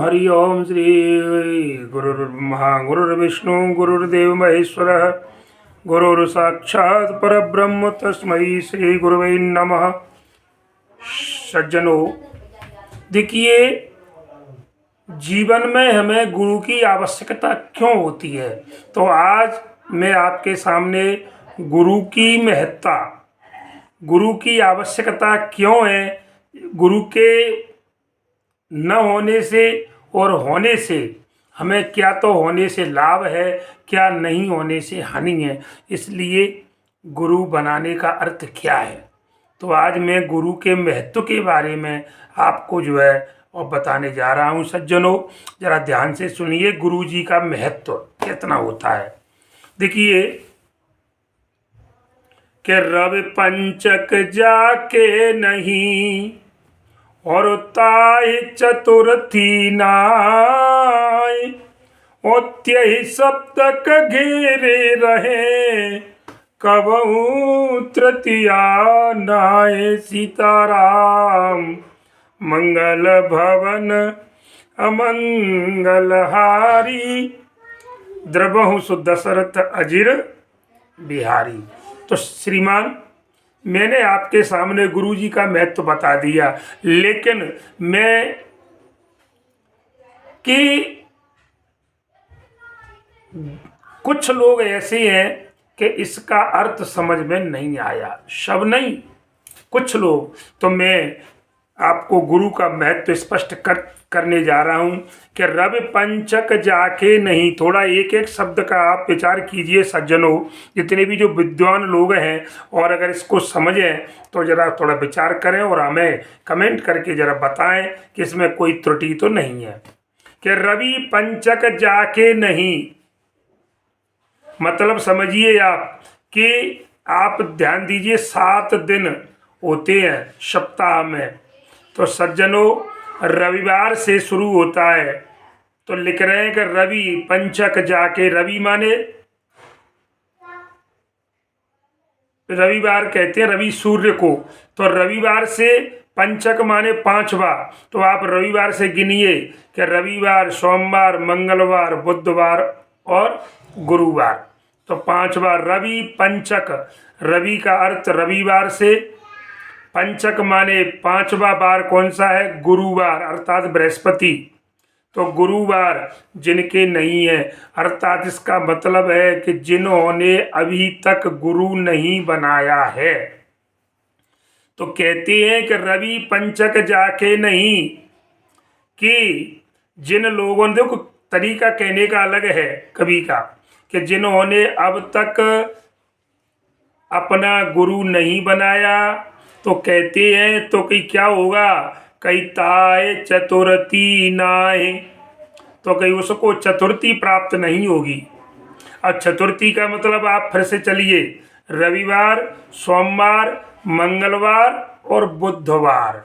हरि ओम श्री गुरुर्ब्रह्मा गुरुर्विष्णु गुरुर्देव महेश्वरः गुरुर् साक्षात् परब्रह्म तस्मै श्री गुरुवे नमः। सज्जनों, देखिए, जीवन में हमें गुरु की आवश्यकता क्यों होती है। तो आज मैं आपके सामने गुरु की महत्ता, गुरु की आवश्यकता क्यों है, गुरु के न होने से और होने से हमें क्या तो होने से लाभ है, क्या नहीं होने से हानि है, इसलिए गुरु बनाने का अर्थ क्या है। तो आज मैं गुरु के महत्व के बारे में आपको जो है और बताने जा रहा हूँ। सज्जनों, जरा ध्यान से सुनिए, गुरु जी का महत्व कितना होता है। देखिए कि रवि पंचक जाके नहीं और ताय चतुर्थी नाय, ओत्यहि सप्तक घेरे रहे कबहू तृतीया नाय। सीताराम मंगल भवन अमंगल हारी, द्रबहु सुदशरथ अजिर बिहारी। तो श्रीमान, मैंने आपके सामने गुरु जी का महत्व बता दिया, लेकिन मैं कि कुछ लोग ऐसे हैं कि इसका अर्थ समझ में नहीं आया। सब नहीं, कुछ लोग। तो मैं आपको गुरु का महत्व स्पष्ट करने जा रहा हूं कि रवि पंचक जाके नहीं। थोड़ा एक एक शब्द का आप विचार कीजिए सज्जनों, जितने भी जो विद्वान लोग हैं, और अगर इसको समझें तो जरा थोड़ा विचार करें और हमें कमेंट करके जरा बताएं कि इसमें कोई त्रुटि तो नहीं है। कि रवि पंचक जाके नहीं, मतलब समझिए आप कि आप ध्यान दीजिए, 7 दिन होते हैं सप्ताह में। तो सज्जनों, रविवार से शुरू होता है। तो लिख रहे हैं कि रवि पंचक जाके, रवि माने रविवार कहते हैं रवि सूर्य को। तो रविवार से पंचक माने 5वां। तो आप रविवार से गिनिए कि रविवार, सोमवार, मंगलवार, बुधवार और गुरुवार। तो 5वां रवि पंचक। रवि का अर्थ रविवार से, पंचक माने 5वां बार कौन सा है, गुरुवार अर्थात बृहस्पति। तो गुरुवार जिनके नहीं है, अर्थात इसका मतलब है कि जिन्होंने अभी तक गुरु नहीं बनाया है। तो कहते हैं कि रवि पंचक जाके नहीं, कि जिन लोगों ने, देखो तरीका कहने का अलग है कवि का, कि जिन्होंने अब तक अपना गुरु नहीं बनाया, तो कहते हैं तो कहीं क्या होगा, कहीं ताय चतुर्थी नाय, तो कहीं उसको चतुर्थी प्राप्त नहीं होगी। अब चतुर्थी का मतलब आप फिर से चलिए, रविवार, सोमवार, मंगलवार और बुधवार।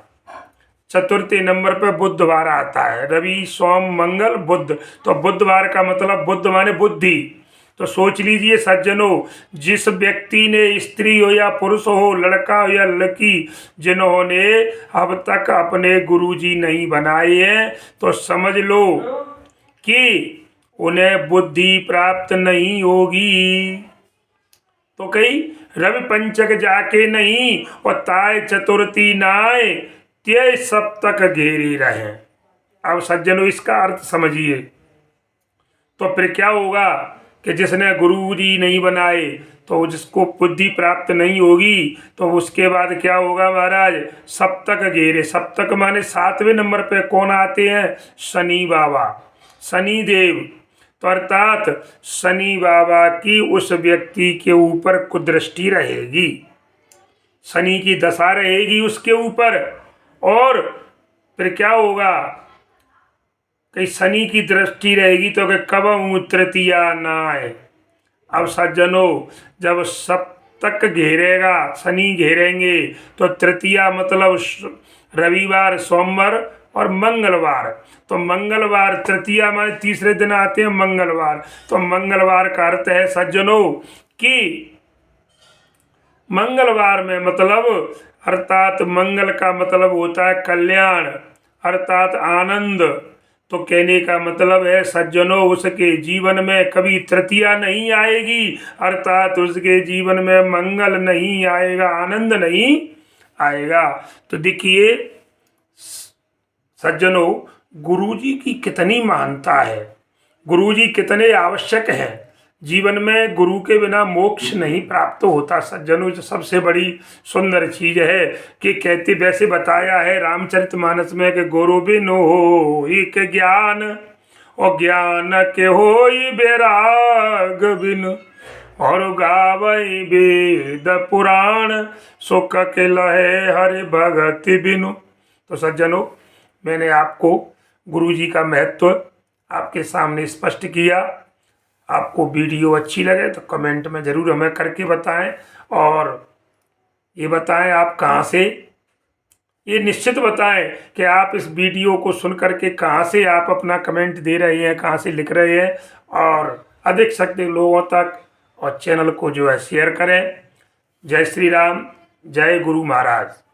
चतुर्थी नंबर पर बुधवार आता है, रवि सोम मंगल बुध। तो बुधवार का मतलब बुध माने बुद्धि। तो सोच लीजिए सज्जनों, जिस व्यक्ति ने, स्त्री हो या पुरुष हो, लड़का हो या लड़की, जिन्होंने अब तक अपने गुरुजी नहीं बनाए हैं, तो समझ लो कि उन्हें बुद्धि प्राप्त नहीं होगी। तो कहीं रवि पंचक जाके नहीं और ताय चतुर्थी नाय, त्य सप्तक घेरी रहे। अब सज्जनों, इसका अर्थ समझिए। तो फिर क्या होगा कि जिसने गुरु जी नहीं बनाए, तो जिसको बुद्धि प्राप्त नहीं होगी, तो उसके बाद क्या होगा महाराज, सप्तक घेरे। सप्तक माने 7वें नंबर पे कौन आते हैं, शनि बाबा, शनि देव। तो अर्थात शनि बाबा की उस व्यक्ति के ऊपर कुदृष्टि रहेगी, शनि की दशा रहेगी उसके ऊपर। और फिर क्या होगा, कहीं शनि की दृष्टि रहेगी तो कब तृतीया नाय। अब सज्जनों, जब सप्तक घेरेगा, शनि घेरेंगे, तो तृतीया मतलब रविवार, सोमवार और मंगलवार। तो मंगलवार, तृतीया माने तीसरे दिन आते हैं मंगलवार। तो मंगलवार का अर्थ है सज्जनों कि मंगलवार में मतलब, अर्थात मंगल का मतलब होता है कल्याण, अर्थात आनंद। तो कहने का मतलब है सज्जनों, उसके जीवन में कभी तृतीया नहीं आएगी, अर्थात उसके जीवन में मंगल नहीं आएगा, आनंद नहीं आएगा। तो देखिए सज्जनों, गुरुजी की कितनी महानता है, गुरुजी कितने आवश्यक हैं जीवन में। गुरु के बिना मोक्ष नहीं प्राप्त होता सज्जनों। जो सबसे बड़ी सुंदर चीज है कि कहते वैसे बताया है रामचरितमानस में कि गुरु बिन हो एक ज्ञान, और ज्ञान के हो बैराग बिन, और गावई वेद पुराण, सुख के लहे हरि भगति बिनु। तो सज्जनों, मैंने आपको गुरुजी का महत्व आपके सामने स्पष्ट किया। आपको वीडियो अच्छी लगे तो कमेंट में ज़रूर हमें करके बताएं, और ये बताएं आप कहाँ से, ये निश्चित बताएं कि आप इस वीडियो को सुन करके कहाँ से आप अपना कमेंट दे रहे हैं, कहाँ से लिख रहे हैं, और अधिक से अधिक लोगों तक और चैनल को जो है शेयर करें। जय श्री राम, जय गुरु महाराज।